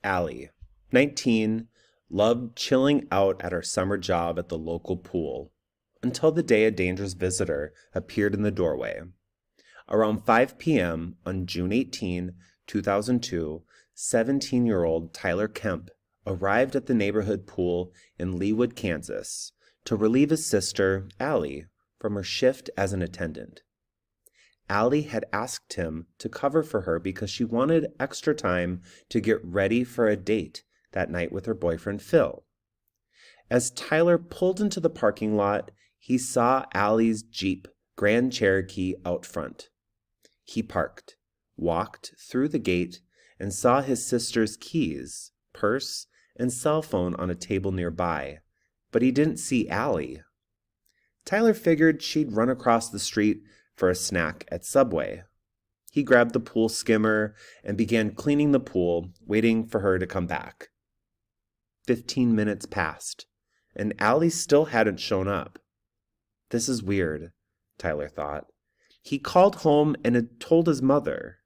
Allie, 19, loved chilling out at her summer job at the local pool until the day a dangerous visitor appeared in the doorway. Around 5 p.m. on June 18, 2002, 17-year-old Tyler Kemp arrived at the neighborhood pool in Leawood, Kansas, to relieve his sister, Allie, from her shift as an attendant. Allie had asked him to cover for her because she wanted extra time to get ready for a date that night with her boyfriend, Phil. As Tyler pulled into the parking lot, he saw Allie's Jeep Grand Cherokee out front. He parked, walked through the gate, and saw his sister's keys, purse, and cell phone on a table nearby, but he didn't see Allie. Tyler figured she'd run across the street for a snack at Subway. He grabbed the pool skimmer and began cleaning the pool, waiting for her to come back. 15 minutes passed, and Allie still hadn't shown up. This is weird, Tyler thought. He called home and had told his mother.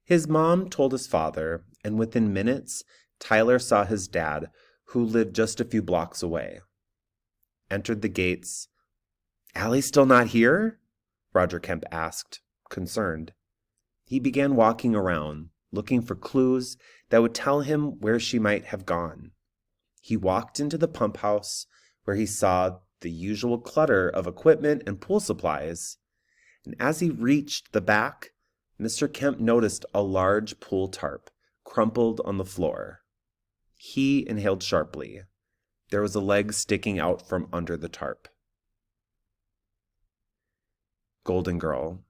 His mom told his father, and within minutes, Tyler saw his dad, who lived just a few blocks away. Entered the gates. "Allie still not here?" Roger Kemp asked, concerned. He began walking around, looking for clues that would tell him where she might have gone. He walked into the pump house, where he saw the usual clutter of equipment and pool supplies. And as he reached the back, Mr. Kemp noticed a large pool tarp crumpled on the floor. He inhaled sharply. There was a leg sticking out from under the tarp. Golden Girl.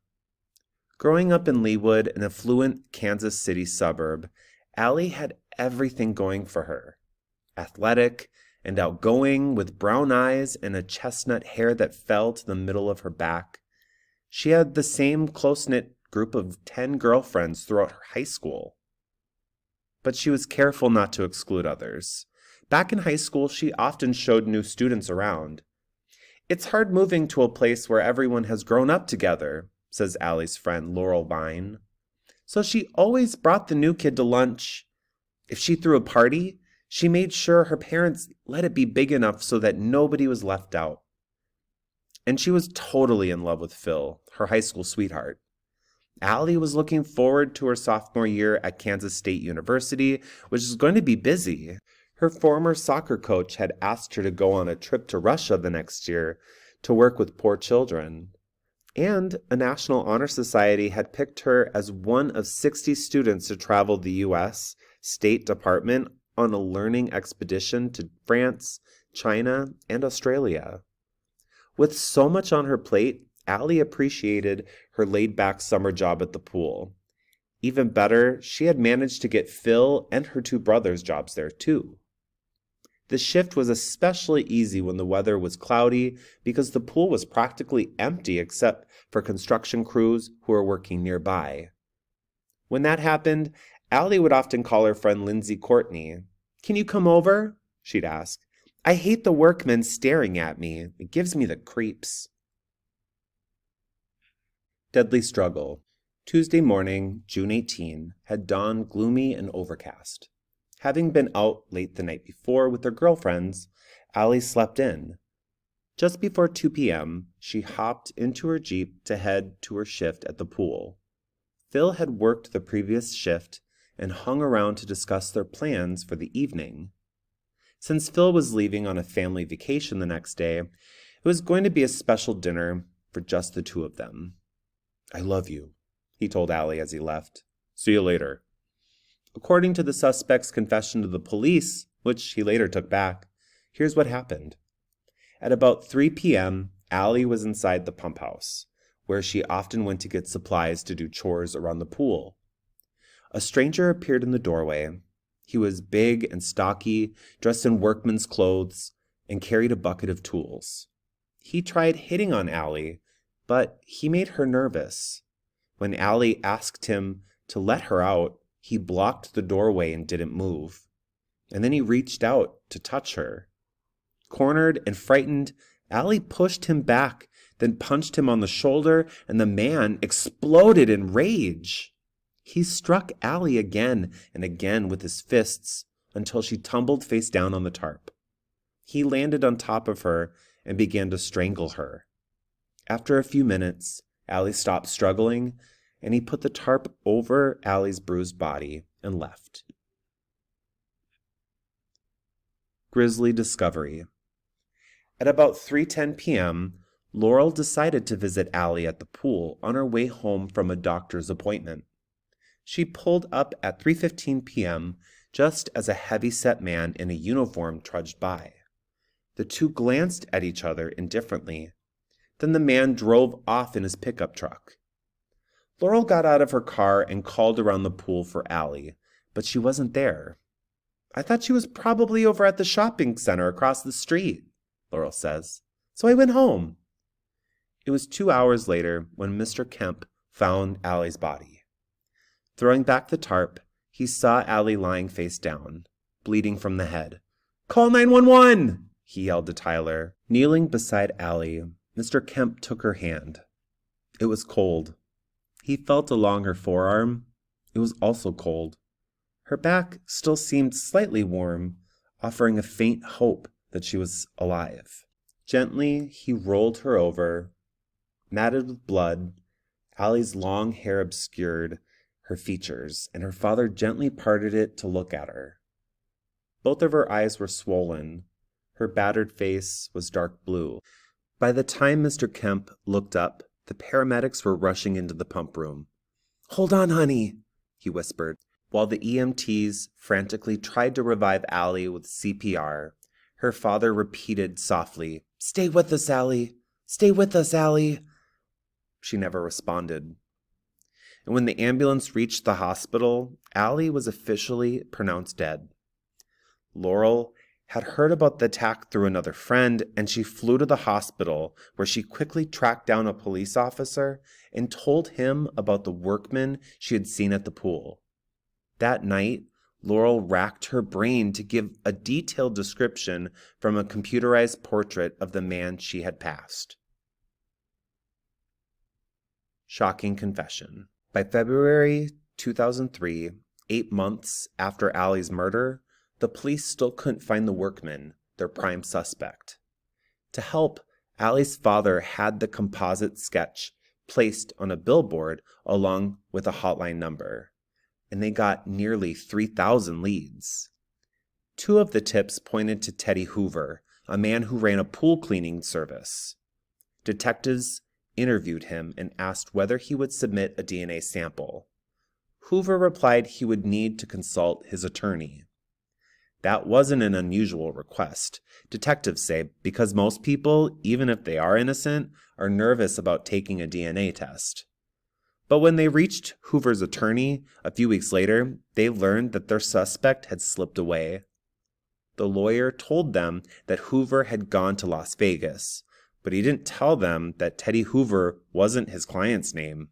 Growing up in Leawood, an affluent Kansas City suburb, Allie had everything going for her. Athletic and outgoing, with brown eyes and a chestnut hair that fell to the middle of her back. She had the same close-knit group of 10 girlfriends throughout her high school. But she was careful not to exclude others. Back in high school, she often showed new students around. "It's hard moving to a place where everyone has grown up together," says Allie's friend Laurel Vine. So she always brought the new kid to lunch. If she threw a party, she made sure her parents let it be big enough so that nobody was left out. And she was totally in love with Phil, her high school sweetheart. Allie was looking forward to her sophomore year at Kansas State University, which is going to be busy. Her former soccer coach had asked her to go on a trip to Russia the next year to work with poor children. And a National Honor Society had picked her as one of 60 students to travel the U.S. State Department on a learning expedition to France, China, and Australia. With so much on her plate, Allie appreciated her laid-back summer job at the pool. Even better, she had managed to get Phil and her 2 brothers jobs there too. The shift was especially easy when the weather was cloudy because the pool was practically empty except for construction crews who were working nearby. When that happened, Allie would often call her friend Lindsay Courtney. "Can you come over?" she'd ask. "I hate the workmen staring at me. It gives me the creeps." Deadly Struggle. Tuesday morning, June 18, had dawned gloomy and overcast. Having been out late the night before with her girlfriends, Allie slept in. Just before 2 p.m., she hopped into her Jeep to head to her shift at the pool. Phil had worked the previous shift and hung around to discuss their plans for the evening. Since Phil was leaving on a family vacation the next day, it was going to be a special dinner for just the 2 of them. "I love you," he told Allie as he left. "See you later." According to the suspect's confession to the police, which he later took back, here's what happened. At about 3 p.m., Allie was inside the pump house, where she often went to get supplies to do chores around the pool. A stranger appeared in the doorway. He was big and stocky, dressed in workman's clothes, and carried a bucket of tools. He tried hitting on Allie, but he made her nervous. When Allie asked him to let her out, he blocked the doorway and didn't move. And then he reached out to touch her. Cornered and frightened, Allie pushed him back, then punched him on the shoulder, and the man exploded in rage. He struck Allie again and again with his fists until she tumbled face down on the tarp. He landed on top of her and began to strangle her. After a few minutes, Allie stopped struggling, and he put the tarp over Allie's bruised body and left. Grisly discovery. At about 3:10 p.m., Laurel decided to visit Allie at the pool on her way home from a doctor's appointment. She pulled up at 3:15 p.m. just as a heavy-set man in a uniform trudged by. The two glanced at each other indifferently. Then the man drove off in his pickup truck. Laurel got out of her car and called around the pool for Allie, but she wasn't there. "I thought she was probably over at the shopping center across the street," Laurel says, "so I went home." It was 2 hours later when Mr. Kemp found Allie's body. Throwing back the tarp, he saw Allie lying face down, bleeding from the head. "Call 911!" he yelled to Tyler. Kneeling beside Allie, Mr. Kemp took her hand. It was cold. He felt along her forearm. It was also cold. Her back still seemed slightly warm, offering a faint hope that she was alive. Gently, he rolled her over. Matted with blood, Allie's long hair obscured her features, and her father gently parted it to look at her. Both of her eyes were swollen. Her battered face was dark blue. By the time Mr. Kemp looked up, the paramedics were rushing into the pump room. "Hold on, honey," he whispered. While the EMTs frantically tried to revive Allie with CPR, her father repeated softly, "Stay with us, Allie. Stay with us, Allie." She never responded. And when the ambulance reached the hospital, Allie was officially pronounced dead. Laurel had heard about the attack through another friend, and she flew to the hospital, where she quickly tracked down a police officer and told him about the workman she had seen at the pool. That night, Laurel racked her brain to give a detailed description from a computerized portrait of the man she had passed. Shocking confession. By February 2003, 8 months after Allie's murder, the police still couldn't find the workman, their prime suspect. To help, Allie's father had the composite sketch placed on a billboard along with a hotline number, and they got nearly 3,000 leads. 2 of the tips pointed to Teddy Hoover, a man who ran a pool cleaning service. Detectives interviewed him and asked whether he would submit a DNA sample. Hoover replied he would need to consult his attorney. That wasn't an unusual request, detectives say, because most people, even if they are innocent, are nervous about taking a DNA test. But when they reached Hoover's attorney a few weeks later, they learned that their suspect had slipped away. The lawyer told them that Hoover had gone to Las Vegas, but he didn't tell them that Teddy Hoover wasn't his client's name.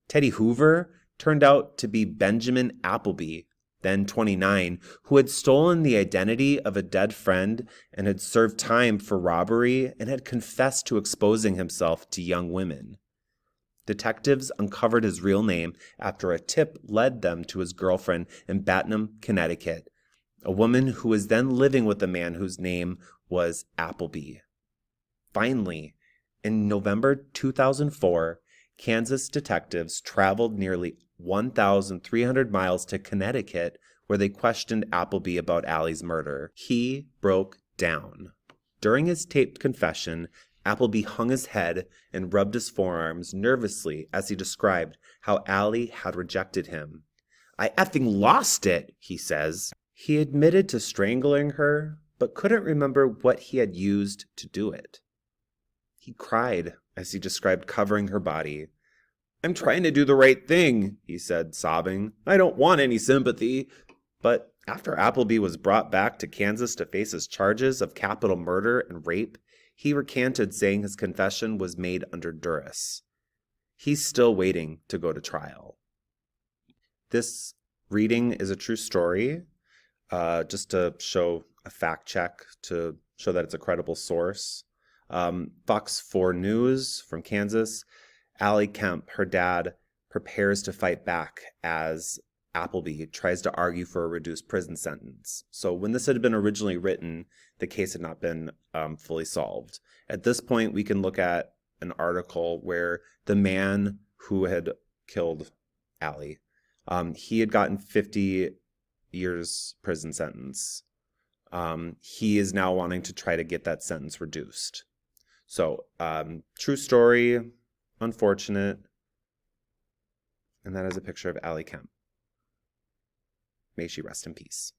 Teddy Hoover turned out to be Benjamin Appleby, then 29, who had stolen the identity of a dead friend and had served time for robbery and had confessed to exposing himself to young women. Detectives uncovered his real name after a tip led them to his girlfriend in Batnum, Connecticut, a woman who was then living with a man whose name was Appleby. Finally, in November 2004, Kansas detectives traveled nearly 1,300 miles to Connecticut, where they questioned Appleby about Allie's murder. He broke down. During his taped confession, Appleby hung his head and rubbed his forearms nervously as he described how Allie had rejected him. "I effing lost it," he says. He admitted to strangling her, but couldn't remember what he had used to do it. He cried as he described covering her body. "I'm trying to do the right thing," he said, sobbing. "I don't want any sympathy." But after Appleby was brought back to Kansas to face his charges of capital murder and rape, he recanted, saying his confession was made under duress. He's still waiting to go to trial. This reading is a true story, just to show a fact check, to show that it's a credible source. Fox 4 News from Kansas. Allie Kemp, her dad, prepares to fight back as Appleby tries to argue for a reduced prison sentence. So when this had been originally written, the case had not been fully solved. At this point, we can look at an article where the man who had killed Allie, he had gotten 50 years prison sentence. He is now wanting to try to get that sentence reduced. So, true story, unfortunate. And that is a picture of Allie Kemp. May she rest in peace.